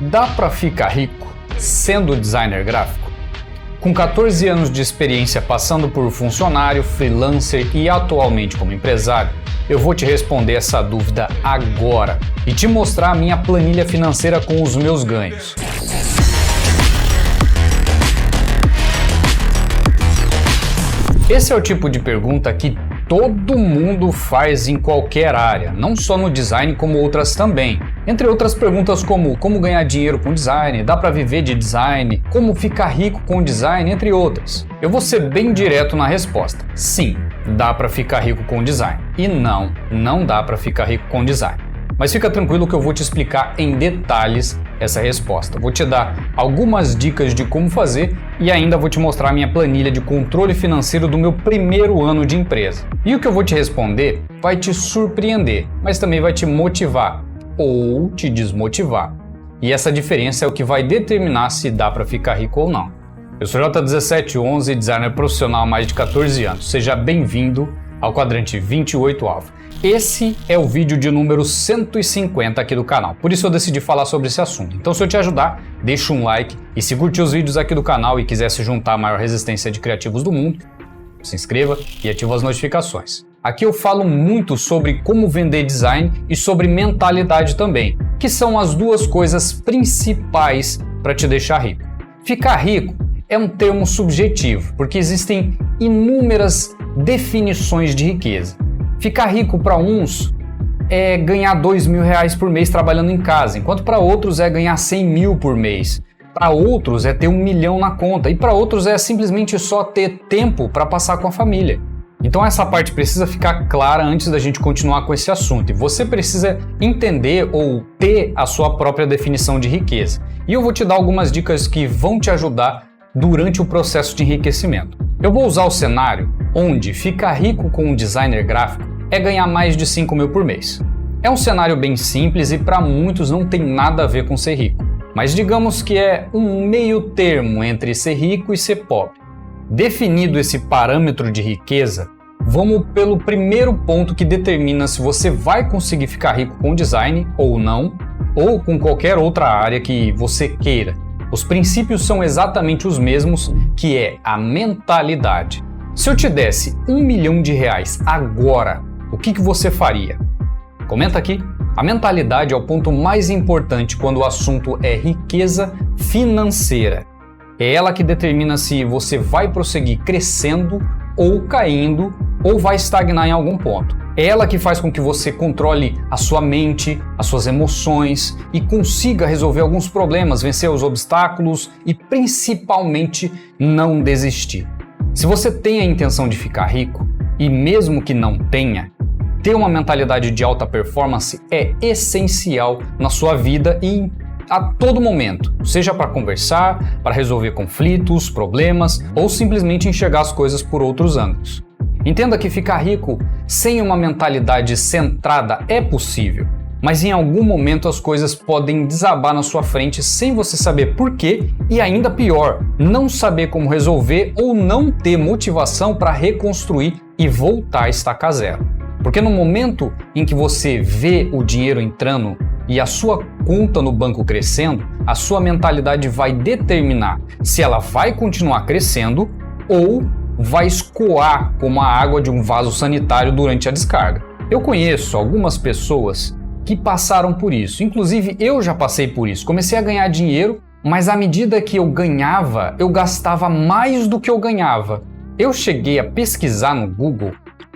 Dá para ficar rico sendo designer gráfico? Com 14 anos de experiência passando por funcionário, freelancer e atualmente como empresário, eu vou te responder essa dúvida agora e te mostrar a minha planilha financeira com os meus ganhos. Esse é o tipo de pergunta que todo mundo faz em qualquer área, não só no design como outras também. Entre outras perguntas como ganhar dinheiro com design, dá para viver de design, como ficar rico com design, entre outras. Eu vou ser bem direto na resposta. Sim, dá para ficar rico com design. E não dá para ficar rico com design. Mas fica tranquilo que eu vou te explicar em detalhes essa resposta. Vou te dar algumas dicas de como fazer e ainda vou te mostrar a minha planilha de controle financeiro do meu primeiro ano de empresa. E o que eu vou te responder vai te surpreender, mas também vai te motivar ou te desmotivar. E essa diferença é o que vai determinar se dá para ficar rico ou não. Eu sou J1711, designer profissional há mais de 14 anos. Seja bem-vindo ao quadrante 28 Alpha. Esse é o vídeo de número 150 aqui do canal, por isso eu decidi falar sobre esse assunto. Então se eu te ajudar, deixa um like e se curtir os vídeos aqui do canal e quiser se juntar à maior resistência de criativos do mundo, se inscreva e ativa as notificações. Aqui eu falo muito sobre como vender design e sobre mentalidade também, que são as duas coisas principais para te deixar rico. Ficar rico é um termo subjetivo, porque existem inúmeras definições de riqueza. Ficar rico para uns é ganhar R$2.000 por mês trabalhando em casa, enquanto para outros é ganhar 100 mil por mês. Para outros é ter 1 milhão na conta e para outros é simplesmente só ter tempo para passar com a família. Então essa parte precisa ficar clara antes da gente continuar com esse assunto e você precisa entender ou ter a sua própria definição de riqueza. E eu vou te dar algumas dicas que vão te ajudar durante o processo de enriquecimento. Eu vou usar o cenário onde ficar rico com um designer gráfico é ganhar mais de 5 mil por mês. É um cenário bem simples e para muitos não tem nada a ver com ser rico, mas digamos que é um meio termo entre ser rico e ser pobre. Definido esse parâmetro de riqueza, vamos pelo primeiro ponto que determina se você vai conseguir ficar rico com design ou não, ou com qualquer outra área que você queira. Os princípios são exatamente os mesmos, que é a mentalidade. Se eu te desse R$1 milhão agora, o que você faria? Comenta aqui. A mentalidade é o ponto mais importante quando o assunto é riqueza financeira. É ela que determina se você vai prosseguir crescendo ou caindo ou vai estagnar em algum ponto. É ela que faz com que você controle a sua mente, as suas emoções e consiga resolver alguns problemas, vencer os obstáculos e principalmente não desistir. Se você tem a intenção de ficar rico, e mesmo que não tenha, ter uma mentalidade de alta performance é essencial na sua vida e a todo momento, seja para conversar, para resolver conflitos, problemas ou simplesmente enxergar as coisas por outros ângulos. Entenda que ficar rico sem uma mentalidade centrada é possível, mas em algum momento as coisas podem desabar na sua frente sem você saber por quê e ainda pior, não saber como resolver ou não ter motivação para reconstruir e voltar a estacar zero. Porque no momento em que você vê o dinheiro entrando e a sua conta no banco crescendo, a sua mentalidade vai determinar se ela vai continuar crescendo ou vai escoar como a água de um vaso sanitário durante a descarga. Eu conheço algumas pessoas que passaram por isso, inclusive eu já passei por isso. Comecei a ganhar dinheiro, mas à medida que eu ganhava, eu gastava mais do que eu ganhava. Eu cheguei a pesquisar no Google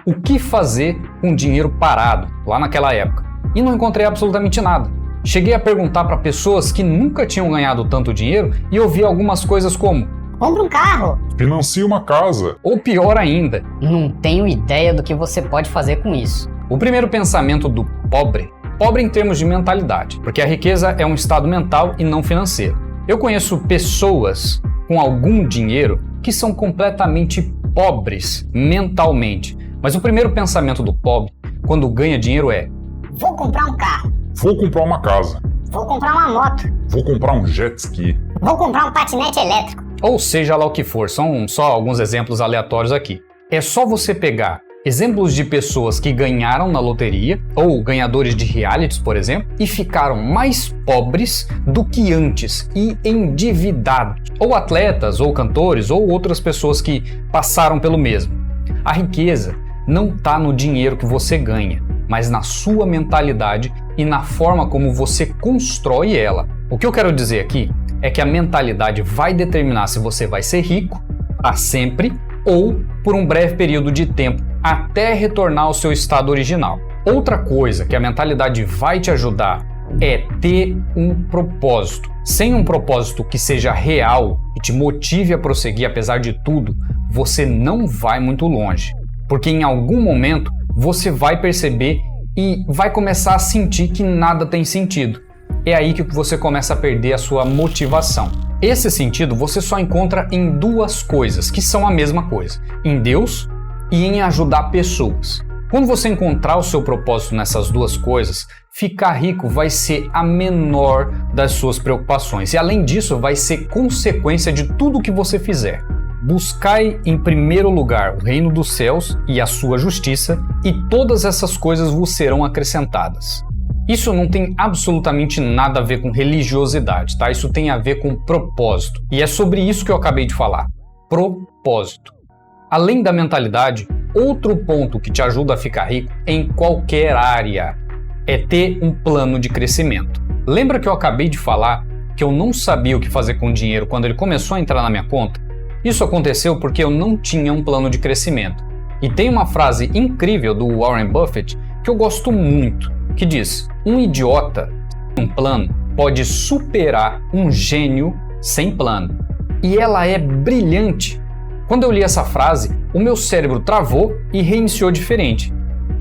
o que fazer com dinheiro parado, lá naquela época, e não encontrei absolutamente nada. Cheguei a perguntar para pessoas que nunca tinham ganhado tanto dinheiro e ouvi algumas coisas como: compra um carro, financia uma casa, ou pior ainda, não tenho ideia do que você pode fazer com isso. O primeiro pensamento do pobre em termos de mentalidade, porque a riqueza é um estado mental e não financeiro. Eu conheço pessoas com algum dinheiro que são completamente pobres mentalmente, mas o primeiro pensamento do pobre, quando ganha dinheiro é: vou comprar um carro, vou comprar uma casa, vou comprar uma moto, vou comprar um jet ski, vou comprar um patinete elétrico. Ou seja lá o que for, são só alguns exemplos aleatórios aqui. É só você pegar Exemplos de pessoas que ganharam na loteria, ou ganhadores de realities, por exemplo, e ficaram mais pobres do que antes e endividados. Ou atletas, ou cantores, ou outras pessoas que passaram pelo mesmo. A riqueza não está no dinheiro que você ganha, mas na sua mentalidade e na forma como você constrói ela. O que eu quero dizer aqui é que a mentalidade vai determinar se você vai ser rico para sempre ou por um breve período de tempo até retornar ao seu estado original. Outra coisa que a mentalidade vai te ajudar é ter um propósito. Sem um propósito que seja real e te motive a prosseguir apesar de tudo, você não vai muito longe. Porque em algum momento você vai perceber e vai começar a sentir que nada tem sentido. É aí que você começa a perder a sua motivação. Esse sentido você só encontra em duas coisas, que são a mesma coisa: em Deus e em ajudar pessoas. Quando você encontrar o seu propósito nessas duas coisas, ficar rico vai ser a menor das suas preocupações. E além disso, vai ser consequência de tudo que você fizer. Buscai em primeiro lugar o reino dos céus e a sua justiça, e todas essas coisas vos serão acrescentadas. Isso não tem absolutamente nada a ver com religiosidade, tá? Isso tem a ver com propósito. E é sobre isso que eu acabei de falar. Propósito. Além da mentalidade, outro ponto que te ajuda a ficar rico em qualquer área é ter um plano de crescimento. Lembra que eu acabei de falar que eu não sabia o que fazer com o dinheiro quando ele começou a entrar na minha conta? Isso aconteceu porque eu não tinha um plano de crescimento. E tem uma frase incrível do Warren Buffett que eu gosto muito, que diz: um idiota sem um plano pode superar um gênio sem plano. E ela é brilhante. Quando eu li essa frase, o meu cérebro travou e reiniciou diferente,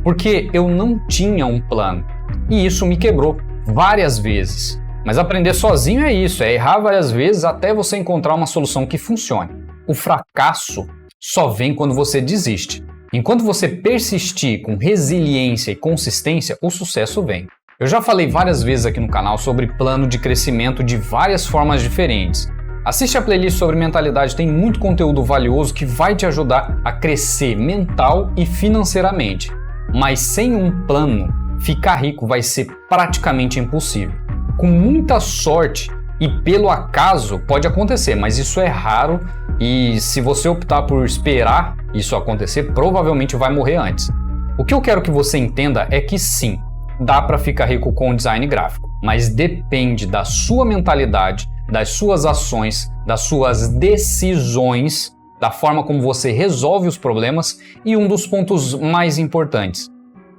porque eu não tinha um plano. E isso me quebrou várias vezes. Mas aprender sozinho é isso, é errar várias vezes até você encontrar uma solução que funcione. O fracasso só vem quando você desiste. Enquanto você persistir com resiliência e consistência, o sucesso vem. Eu já falei várias vezes aqui no canal sobre plano de crescimento de várias formas diferentes. Assiste a playlist sobre mentalidade, tem muito conteúdo valioso que vai te ajudar a crescer mental e financeiramente. Mas sem um plano, ficar rico vai ser praticamente impossível. Com muita sorte e pelo acaso pode acontecer, mas isso é raro e se você optar por esperar isso acontecer, provavelmente vai morrer antes. O que eu quero que você entenda é que sim, dá para ficar rico com design gráfico, mas depende da sua mentalidade, das suas ações, das suas decisões, da forma como você resolve os problemas e um dos pontos mais importantes,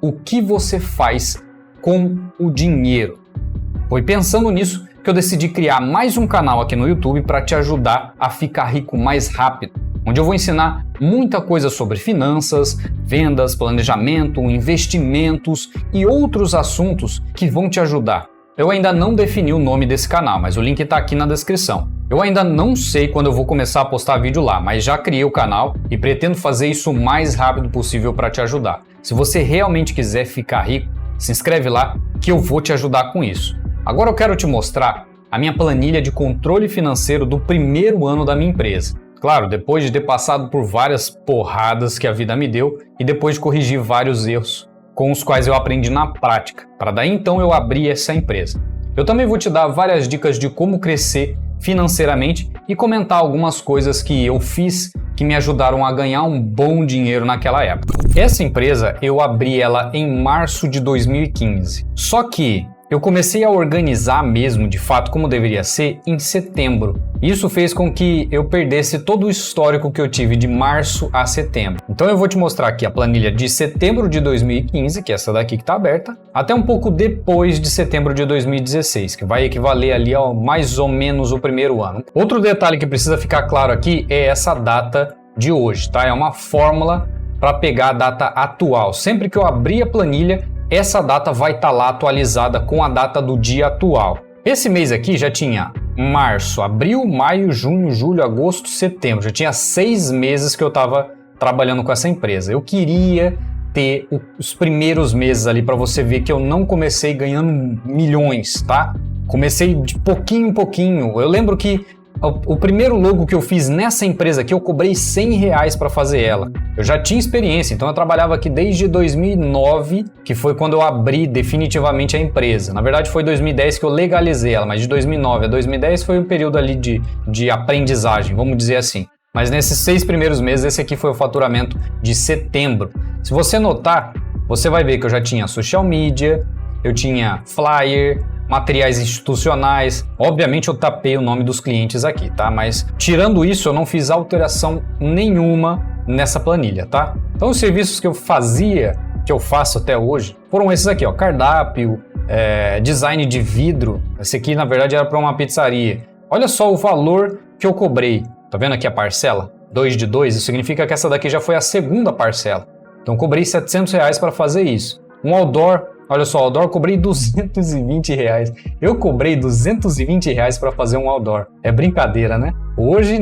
o que você faz com o dinheiro. Foi pensando nisso que eu decidi criar mais um canal aqui no YouTube para te ajudar a ficar rico mais rápido, onde eu vou ensinar muita coisa sobre finanças, vendas, planejamento, investimentos e outros assuntos que vão te ajudar. Eu ainda não defini o nome desse canal, mas o link está aqui na descrição. Eu ainda não sei quando eu vou começar a postar vídeo lá, mas já criei o canal e pretendo fazer isso o mais rápido possível para te ajudar. Se você realmente quiser ficar rico, se inscreve lá que eu vou te ajudar com isso. Agora eu quero te mostrar a minha planilha de controle financeiro do primeiro ano da minha empresa. Claro, depois de ter passado por várias porradas que a vida me deu e depois de corrigir vários erros com os quais eu aprendi na prática, para daí então eu abrir essa empresa. Eu também vou te dar várias dicas de como crescer financeiramente e comentar algumas coisas que eu fiz que me ajudaram a ganhar um bom dinheiro naquela época. Essa empresa eu abri ela em março de 2015, só que eu comecei a organizar mesmo, de fato, como deveria ser, em setembro. Isso fez com que eu perdesse todo o histórico que eu tive de março a setembro. Então eu vou te mostrar aqui a planilha de setembro de 2015, que é essa daqui que está aberta, até um pouco depois de setembro de 2016, que vai equivaler ali ao mais ou menos o primeiro ano. Outro detalhe que precisa ficar claro aqui é essa data de hoje, tá? É uma fórmula para pegar a data atual. Sempre que eu abrir a planilha, essa data vai estar lá atualizada com a data do dia atual. Esse mês aqui já tinha março, abril, maio, junho, julho, agosto, setembro. Já tinha 6 meses que eu estava trabalhando com essa empresa. Eu queria ter os primeiros meses ali para você ver que eu não comecei ganhando milhões, tá? Comecei de pouquinho em pouquinho. Eu lembro que O primeiro logo que eu fiz nessa empresa aqui, eu cobrei R$100 para fazer ela. Eu já tinha experiência, então eu trabalhava aqui desde 2009, que foi quando eu abri definitivamente a empresa. Na verdade foi 2010 que eu legalizei ela, mas de 2009 a 2010 foi um período ali de aprendizagem, vamos dizer assim. Mas nesses 6 primeiros meses, esse aqui foi o faturamento de setembro. Se você notar, você vai ver que eu já tinha social media, eu tinha flyer, materiais institucionais. Obviamente eu tapei o nome dos clientes aqui, tá? Mas tirando isso, eu não fiz alteração nenhuma nessa planilha, tá? Então os serviços que eu fazia, que eu faço até hoje, foram esses aqui, ó, cardápio, design de vidro. Esse aqui, na verdade, era para uma pizzaria. Olha só o valor que eu cobrei. Tá vendo aqui a parcela? 2 de 2, isso significa que essa daqui já foi a segunda parcela. Então eu cobrei R$700 para fazer isso. Um outdoor, olha só, outdoor eu cobrei R$220. Eu cobrei R$220 para fazer um outdoor. É brincadeira, né? Hoje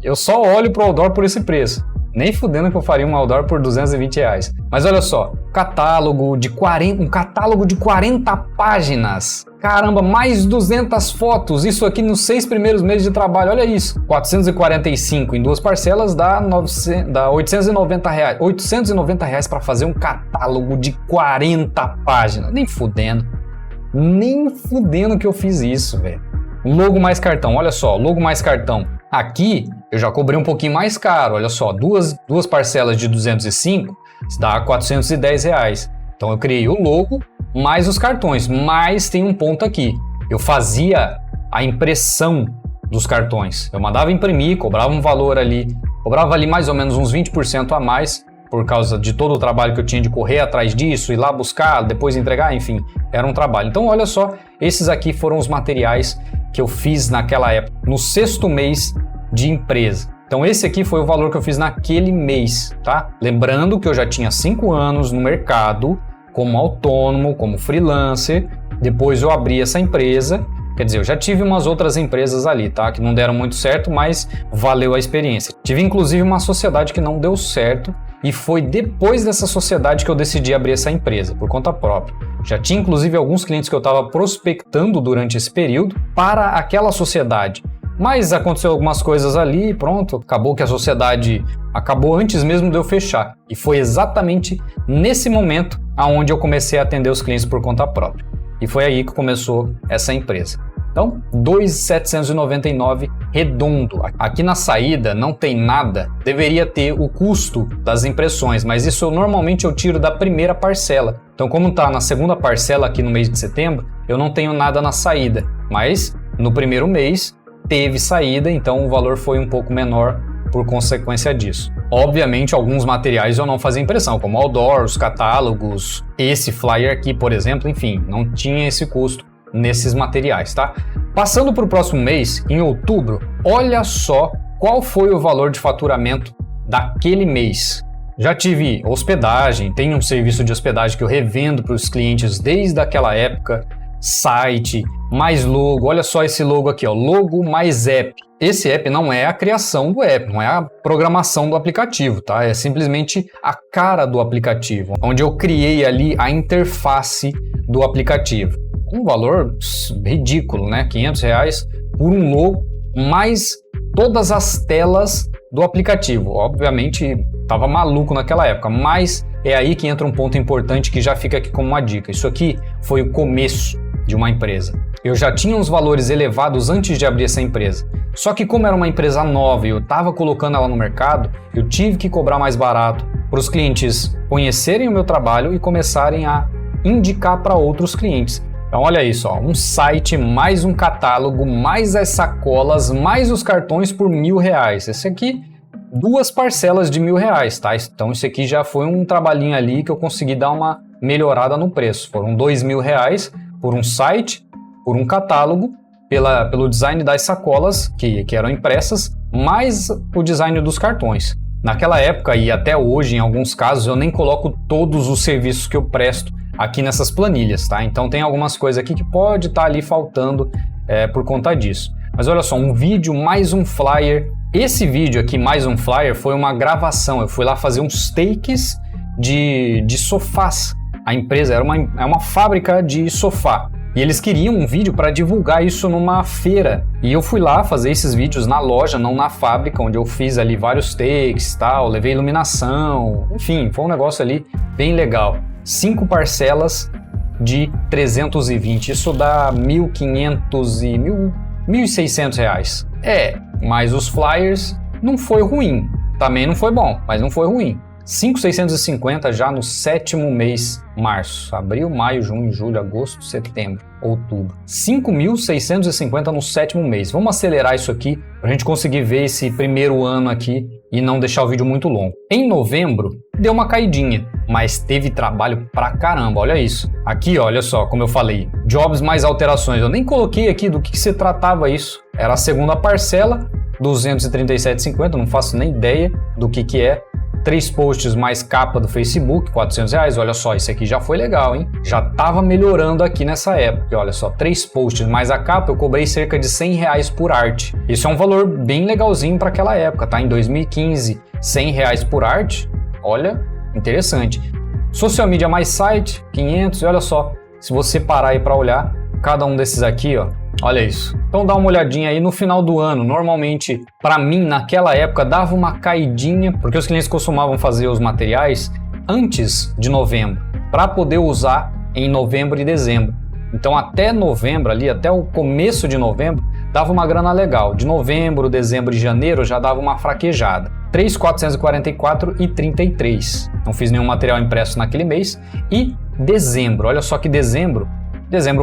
eu só olho pro outdoor por esse preço. Nem fudendo que eu faria um outdoor por R$220. Mas olha só, um catálogo de 40 páginas. Caramba, mais 200 fotos. Isso aqui nos 6 primeiros meses de trabalho. Olha isso. 445 em 2 parcelas dá R$890. R$890 para fazer um catálogo de 40 páginas. Nem fudendo que eu fiz isso, velho. Logo mais cartão. Olha só, logo mais cartão. Aqui eu já cobrei um pouquinho mais caro, olha só, duas parcelas de 205 dá R$410. Então eu criei o logo mais os cartões, mas tem um ponto aqui, eu fazia a impressão dos cartões, eu mandava imprimir, cobrava um valor ali, cobrava ali mais ou menos uns 20% a mais, por causa de todo o trabalho que eu tinha de correr atrás disso, ir lá buscar, depois entregar, enfim, era um trabalho. Então olha só, esses aqui foram os materiais que eu fiz naquela época, no 6º mês de empresa. Então esse aqui foi o valor que eu fiz naquele mês, tá? Lembrando que eu já tinha 5 anos no mercado, como autônomo, como freelancer, depois eu abri essa empresa, quer dizer, eu já tive umas outras empresas ali, tá? Que não deram muito certo, mas valeu a experiência. Tive inclusive uma sociedade que não deu certo, e foi depois dessa sociedade que eu decidi abrir essa empresa, por conta própria. Já tinha inclusive alguns clientes que eu estava prospectando durante esse período para aquela sociedade. Mas aconteceu algumas coisas ali e pronto, acabou que a sociedade acabou antes mesmo de eu fechar. E foi exatamente nesse momento aonde eu comecei a atender os clientes por conta própria. E foi aí que começou essa empresa. Então, 2.799 redondo. Aqui na saída não tem nada, deveria ter o custo das impressões, mas isso normalmente eu tiro da primeira parcela. Então, como está na segunda parcela aqui no mês de setembro, eu não tenho nada na saída, mas no primeiro mês teve saída, então o valor foi um pouco menor por consequência disso. Obviamente, alguns materiais eu não fazia impressão, como outdoor, os catálogos, esse flyer aqui, por exemplo, enfim, não tinha esse custo nesses materiais, tá? Passando para o próximo mês, em outubro, olha só qual foi o valor de faturamento daquele mês. Já tive hospedagem, tem um serviço de hospedagem que eu revendo para os clientes desde aquela época, site, mais logo, olha só esse logo aqui, ó, logo mais app. Esse app não é a criação do app, não é a programação do aplicativo, tá? É simplesmente a cara do aplicativo, onde eu criei ali a interface do aplicativo. Um valor ridículo, né? R$500 por um logo, mais todas as telas do aplicativo. Obviamente, estava maluco naquela época, mas é aí que entra um ponto importante que já fica aqui como uma dica. Isso aqui foi o começo de uma empresa. Eu já tinha uns valores elevados antes de abrir essa empresa. Só que como era uma empresa nova e eu estava colocando ela no mercado, eu tive que cobrar mais barato para os clientes conhecerem o meu trabalho e começarem a indicar para outros clientes. Então olha isso, ó, um site, mais um catálogo, mais as sacolas, mais os cartões por R$1.000. Esse aqui, 2 parcelas de R$1.000, tá? Então isso aqui já foi um trabalhinho ali que eu consegui dar uma melhorada no preço. Foram R$2.000 por um site, por um catálogo, pelo design das sacolas que eram impressas, mais o design dos cartões. Naquela época e até hoje, em alguns casos, eu nem coloco todos os serviços que eu presto aqui nessas planilhas, tá? Então tem algumas coisas aqui que pode estar ali faltando por conta disso. Mas olha só, um vídeo mais um flyer. Esse vídeo aqui, mais um flyer, foi uma gravação. Eu fui lá fazer uns takes de sofás. A empresa é uma fábrica de sofá. E eles queriam um vídeo para divulgar isso numa feira. E eu fui lá fazer esses vídeos na loja, não na fábrica, onde eu fiz ali vários takes, tal, levei iluminação, enfim, foi um negócio ali bem legal. 5 parcelas de 320, isso dá 1.500 e 1.600 reais. Mas os flyers não foi ruim, também não foi bom, mas não foi ruim. 5.650 já no 7º mês, março, abril, maio, junho, julho, agosto, setembro, outubro. 5.650 no 7º mês. Vamos acelerar isso aqui para a gente conseguir ver esse primeiro ano aqui e não deixar o vídeo muito longo. Em novembro, deu uma caidinha, mas teve trabalho pra caramba, olha isso. Aqui, olha só, como eu falei, jobs mais alterações. Eu nem coloquei aqui do que se tratava isso. Era a segunda parcela, 237,50, não faço nem ideia do que é. 3 posts mais capa do Facebook, 400 reais. Olha só, isso aqui já foi legal, hein? Já tava melhorando aqui nessa época. Olha só, 3 posts mais a capa, eu cobrei cerca de 100 reais por arte. Isso é um valor bem legalzinho para aquela época, tá? Em 2015, 100 reais por arte. Olha, interessante. Social media mais site, 500. E olha só, se você parar aí para olhar, cada um desses aqui, ó. Olha isso. Então dá uma olhadinha aí no final do ano. Normalmente, para mim, naquela época, dava uma caidinha, porque os clientes costumavam fazer os materiais antes de novembro, para poder usar em novembro e dezembro. Então até novembro ali, até o começo de novembro, dava uma grana legal. De novembro, dezembro e janeiro já dava uma fraquejada. 3.444 e 33. Não fiz nenhum material impresso naquele mês. E dezembro, olha só que dezembro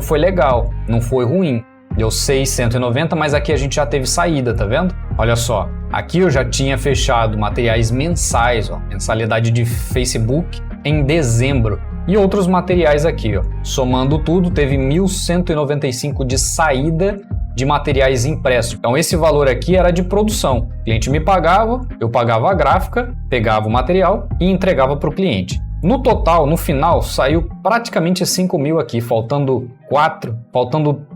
foi legal, não foi ruim. Deu 690, mas aqui a gente já teve saída, tá vendo? Olha só, aqui eu já tinha fechado materiais mensais, ó, mensalidade de Facebook em dezembro. E outros materiais aqui, ó, somando tudo, teve 1.195 de saída de materiais impressos. Então esse valor aqui era de produção. O cliente me pagava, eu pagava a gráfica, pegava o material e entregava para o cliente. No total, no final, saiu praticamente 5 mil aqui, faltando R$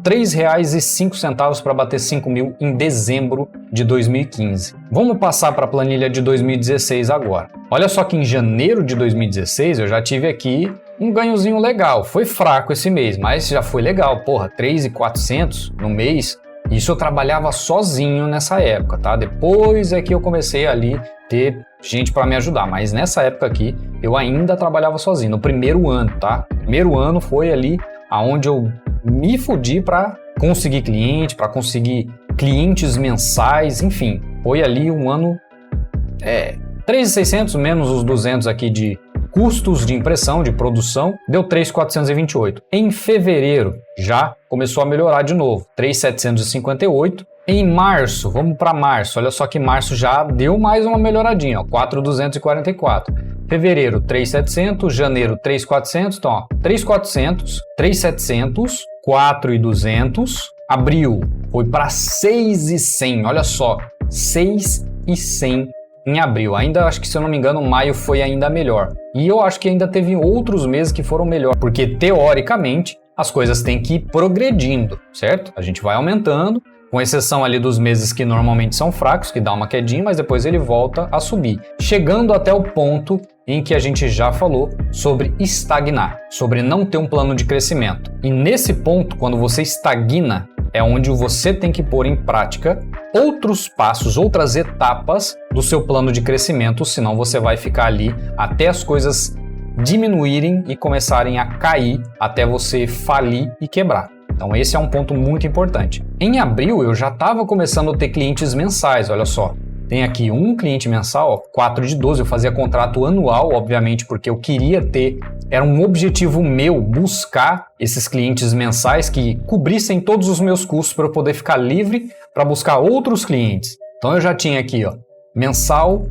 3,05 para bater 5 mil em dezembro de 2015. Vamos passar para a planilha de 2016 agora. Olha só que em janeiro de 2016 eu já tive aqui um ganhozinho legal. Foi fraco esse mês, mas já foi legal. Porra, 3.400 no mês. Isso eu trabalhava sozinho nessa época, tá? Depois é que eu comecei ali ter gente para me ajudar, mas nessa época aqui eu ainda trabalhava sozinho, no primeiro ano, tá? Primeiro ano foi ali aonde eu me fudi para conseguir cliente, para conseguir clientes mensais, enfim, foi ali um ano 3.600 menos os 200 aqui de custos de impressão, de produção, deu 3.428. Em fevereiro já começou a melhorar de novo, 3.758. Em março, vamos para março, olha só que março já deu mais uma melhoradinha, ó, 4.244. Fevereiro, 3.700, janeiro, 3.400, então ó, 3.400, 3.700, 4.200, abril foi para 6.100, olha só, 6.100 em abril. Ainda acho que, se eu não me engano, maio foi ainda melhor. E eu acho que ainda teve outros meses que foram melhor, porque teoricamente as coisas têm que ir progredindo, certo? A gente vai aumentando, com exceção ali dos meses que normalmente são fracos, que dá uma quedinha, mas depois ele volta a subir, chegando até o ponto em que a gente já falou sobre estagnar, sobre não ter um plano de crescimento. E nesse ponto, quando você estagna, é onde você tem que pôr em prática outros passos, outras etapas do seu plano de crescimento, senão você vai ficar ali até as coisas diminuírem e começarem a cair, até você falir e quebrar. Então esse é um ponto muito importante. Em abril eu já estava começando a ter clientes mensais, olha só. Tem aqui um cliente mensal, ó, 4 de 12, eu fazia contrato anual, obviamente, porque eu queria ter, era um objetivo meu, buscar esses clientes mensais que cobrissem todos os meus custos para eu poder ficar livre para buscar outros clientes. Então eu já tinha aqui, ó, mensal,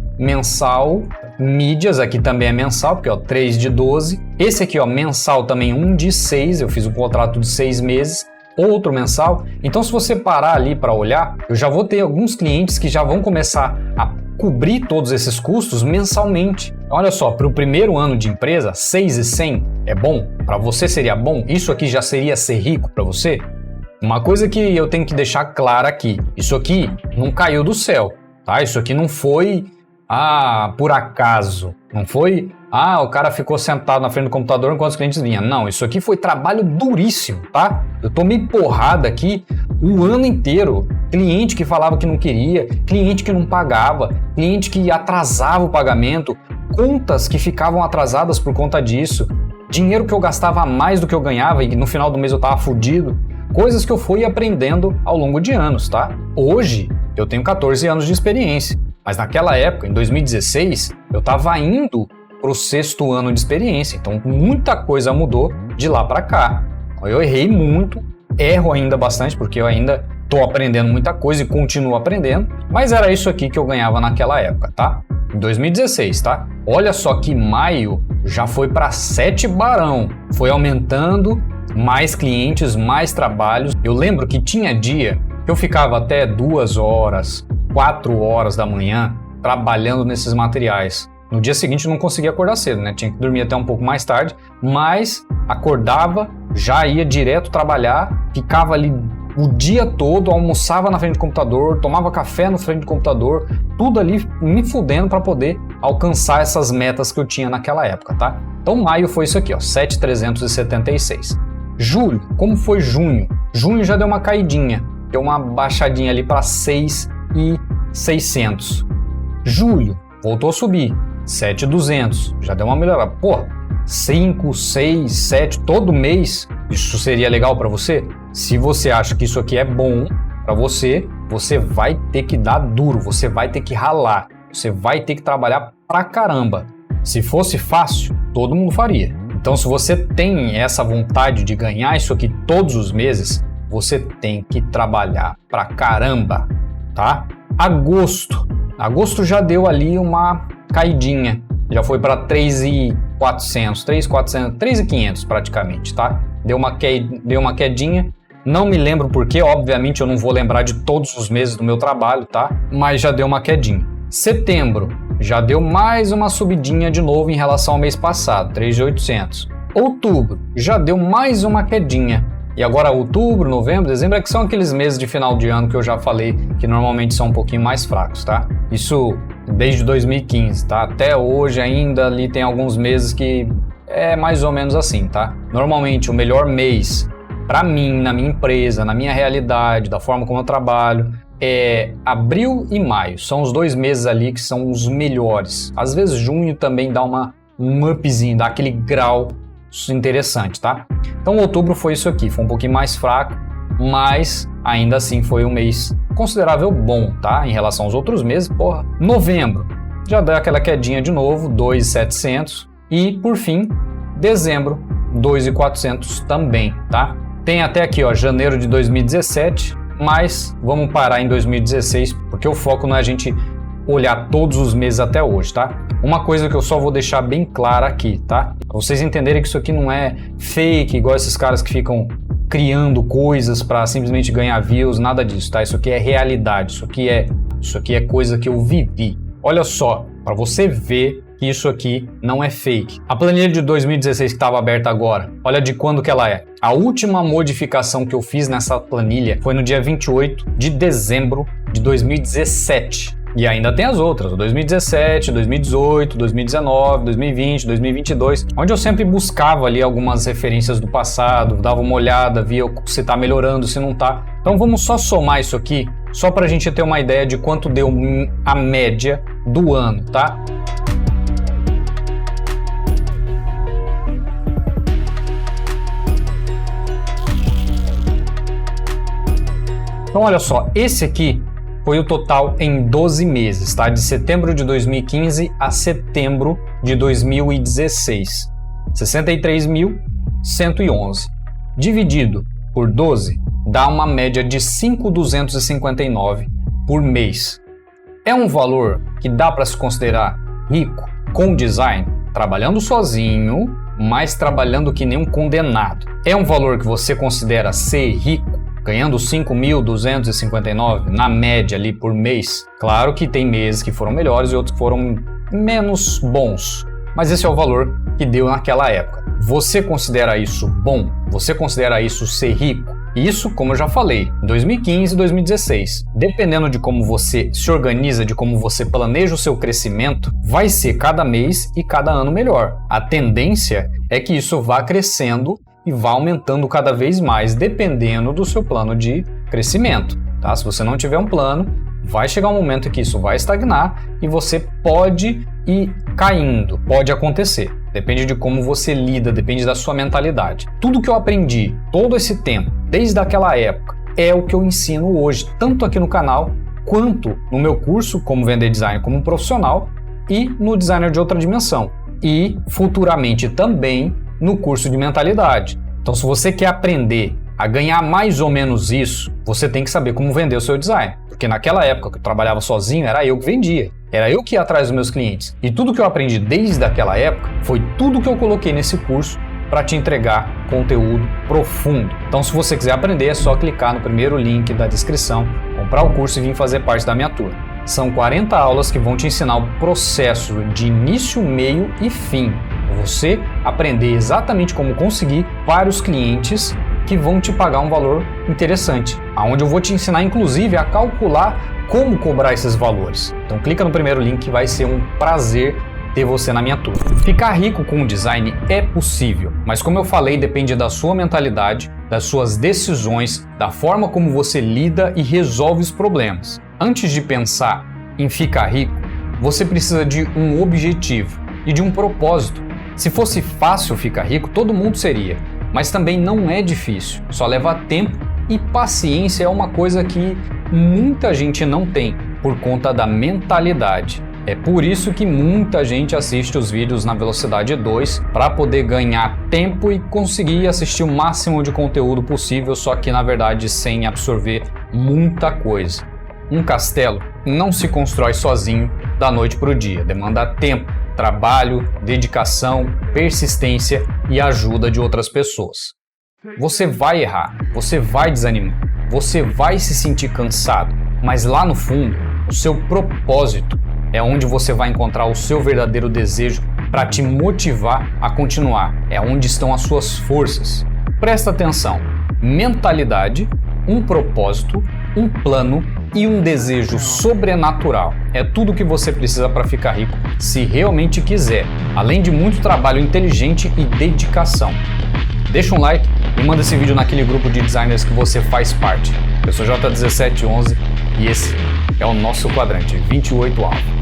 mídias, aqui também é mensal, porque ó, 3 de 12. Esse aqui, ó, mensal também 1 de 6, eu fiz um contrato de 6 meses. Outro mensal. Então, se você parar ali para olhar, eu já vou ter alguns clientes que já vão começar a cobrir todos esses custos mensalmente. Olha só, para o primeiro ano de empresa, 6.100 é bom? Para você seria bom? Isso aqui já seria ser rico para você? Uma coisa que eu tenho que deixar clara aqui, isso aqui não caiu do céu, tá? Isso aqui não foi por acaso. Não foi, o cara ficou sentado na frente do computador enquanto os clientes vinham. Não, isso aqui foi trabalho duríssimo, tá? Eu tomei porrada aqui o ano inteiro. Cliente que falava que não queria, cliente que não pagava, cliente que atrasava o pagamento, contas que ficavam atrasadas por conta disso, dinheiro que eu gastava a mais do que eu ganhava e no final do mês eu tava fudido. Coisas que eu fui aprendendo ao longo de anos, tá? Hoje eu tenho 14 anos de experiência, mas naquela época, em 2016, eu tava indo pro 6º ano de experiência, então muita coisa mudou de lá para cá. Eu errei muito, erro ainda bastante porque eu ainda tô aprendendo muita coisa e continuo aprendendo, mas era isso aqui que eu ganhava naquela época, tá? Em 2016, tá? Olha só que maio já foi para 7 barão, foi aumentando, mais clientes, mais trabalhos. Eu lembro que tinha dia que eu ficava até 2 horas, 4 horas da manhã trabalhando nesses materiais. No dia seguinte eu não conseguia acordar cedo, né? Tinha que dormir até um pouco mais tarde, mas acordava, já ia direto trabalhar, ficava ali o dia todo, almoçava na frente do computador, tomava café na frente do computador, tudo ali me fudendo para poder alcançar essas metas que eu tinha naquela época, tá? Então maio foi isso aqui, ó, 7.376. Julho, como foi junho? Junho já deu uma caidinha, deu uma baixadinha ali para 6.600. Julho, voltou a subir, 7.200, já deu uma melhorada. Pô, 5, 6, 7, todo mês, isso seria legal para você? Se você acha que isso aqui é bom para você, você vai ter que dar duro, você vai ter que ralar, você vai ter que trabalhar pra caramba. Se fosse fácil, todo mundo faria. Então, se você tem essa vontade de ganhar isso aqui todos os meses, você tem que trabalhar pra caramba, tá? Agosto já deu ali uma caidinha, já foi para 3.400, 3.500 praticamente, tá? Deu uma quedinha, não me lembro porquê, obviamente eu não vou lembrar de todos os meses do meu trabalho, tá? Mas já deu uma quedinha. Setembro, já deu mais uma subidinha de novo em relação ao mês passado, 3.800. Outubro, já deu mais uma quedinha. E agora outubro, novembro, dezembro, que são aqueles meses de final de ano que eu já falei que normalmente são um pouquinho mais fracos, tá? Isso desde 2015, tá? Até hoje ainda ali tem alguns meses que é mais ou menos assim, tá? Normalmente o melhor mês para mim, na minha empresa, na minha realidade, da forma como eu trabalho, é abril e maio. São os 2 meses ali que são os melhores. Às vezes junho também dá um upzinho, dá aquele grau interessante, tá? Então outubro foi isso aqui, foi um pouquinho mais fraco, mas ainda assim foi um mês considerável bom, tá? Em relação aos outros meses, porra. Novembro, já dá aquela quedinha de novo, 2.700. E por fim, dezembro, 2.400 também, tá? Tem até aqui, ó, janeiro de 2017, mas vamos parar em 2016, porque o foco não é a gente olhar todos os meses até hoje, tá? Uma coisa que eu só vou deixar bem clara aqui, tá? Pra vocês entenderem que isso aqui não é fake, igual esses caras que ficam criando coisas para simplesmente ganhar views, nada disso, tá? Isso aqui é realidade, isso aqui é coisa que eu vivi. Olha só, para você ver que isso aqui não é fake. A planilha de 2016 que estava aberta agora, olha de quando que ela é. A última modificação que eu fiz nessa planilha foi no dia 28 de dezembro de 2017. E ainda tem as outras, 2017, 2018, 2019, 2020, 2022, onde eu sempre buscava ali algumas referências do passado, dava uma olhada, via se tá melhorando, se não tá. Então vamos só somar isso aqui, só pra gente ter uma ideia de quanto deu a média do ano, tá? Então olha só, esse aqui foi o total em 12 meses, tá? De setembro de 2015 a setembro de 2016. 63.111. Dividido por 12, dá uma média de 5.259 por mês. É um valor que dá para se considerar rico com design, trabalhando sozinho, mas trabalhando que nem um condenado. É um valor que você considera ser rico, ganhando 5.259 na média ali por mês. Claro que tem meses que foram melhores e outros que foram menos bons, mas esse é o valor que deu naquela época. Você considera isso bom? Você considera isso ser rico? Isso, como eu já falei, 2015 e 2016. Dependendo de como você se organiza, de como você planeja o seu crescimento, vai ser cada mês e cada ano melhor. A tendência é que isso vá crescendo e vá aumentando cada vez mais, dependendo do seu plano de crescimento. Tá? Se você não tiver um plano, vai chegar um momento que isso vai estagnar e você pode ir caindo, pode acontecer. Depende de como você lida, depende da sua mentalidade. Tudo que eu aprendi todo esse tempo, desde aquela época, é o que eu ensino hoje, tanto aqui no canal, quanto no meu curso Como Vender Design como Profissional e no Designer de Outra Dimensão. E futuramente também no curso de mentalidade. Então, se você quer aprender a ganhar mais ou menos isso, você tem que saber como vender o seu design. Porque naquela época que eu trabalhava sozinho, era eu que vendia. Era eu que ia atrás dos meus clientes. E tudo que eu aprendi desde aquela época foi tudo que eu coloquei nesse curso para te entregar conteúdo profundo. Então, se você quiser aprender, é só clicar no primeiro link da descrição, comprar o curso e vir fazer parte da minha turma. São 40 aulas que vão te ensinar o processo de início, meio e fim. Você aprender exatamente como conseguir vários clientes que vão te pagar um valor interessante, aonde eu vou te ensinar inclusive a calcular como cobrar esses valores. Então clica no primeiro link que vai ser um prazer ter você na minha turma. Ficar rico com o design é possível, mas como eu falei, depende da sua mentalidade, das suas decisões, da forma como você lida e resolve os problemas. Antes de pensar em ficar rico, você precisa de um objetivo e de um propósito. Se fosse fácil ficar rico, todo mundo seria. Mas também não é difícil, só leva tempo e paciência é uma coisa que muita gente não tem por conta da mentalidade. É por isso que muita gente assiste os vídeos na velocidade 2 para poder ganhar tempo e conseguir assistir o máximo de conteúdo possível, só que na verdade sem absorver muita coisa. Um castelo não se constrói sozinho da noite para o dia, demanda tempo, trabalho, dedicação, persistência e ajuda de outras pessoas. Você vai errar, você vai desanimar, você vai se sentir cansado, mas lá no fundo, o seu propósito é onde você vai encontrar o seu verdadeiro desejo para te motivar a continuar, é onde estão as suas forças. Presta atenção, mentalidade, um propósito, um plano e um desejo sobrenatural. É tudo o que você precisa para ficar rico, se realmente quiser, além de muito trabalho inteligente e dedicação. Deixa um like e manda esse vídeo naquele grupo de designers que você faz parte. Eu sou J1711 e esse é o nosso quadrante 28 Alpha.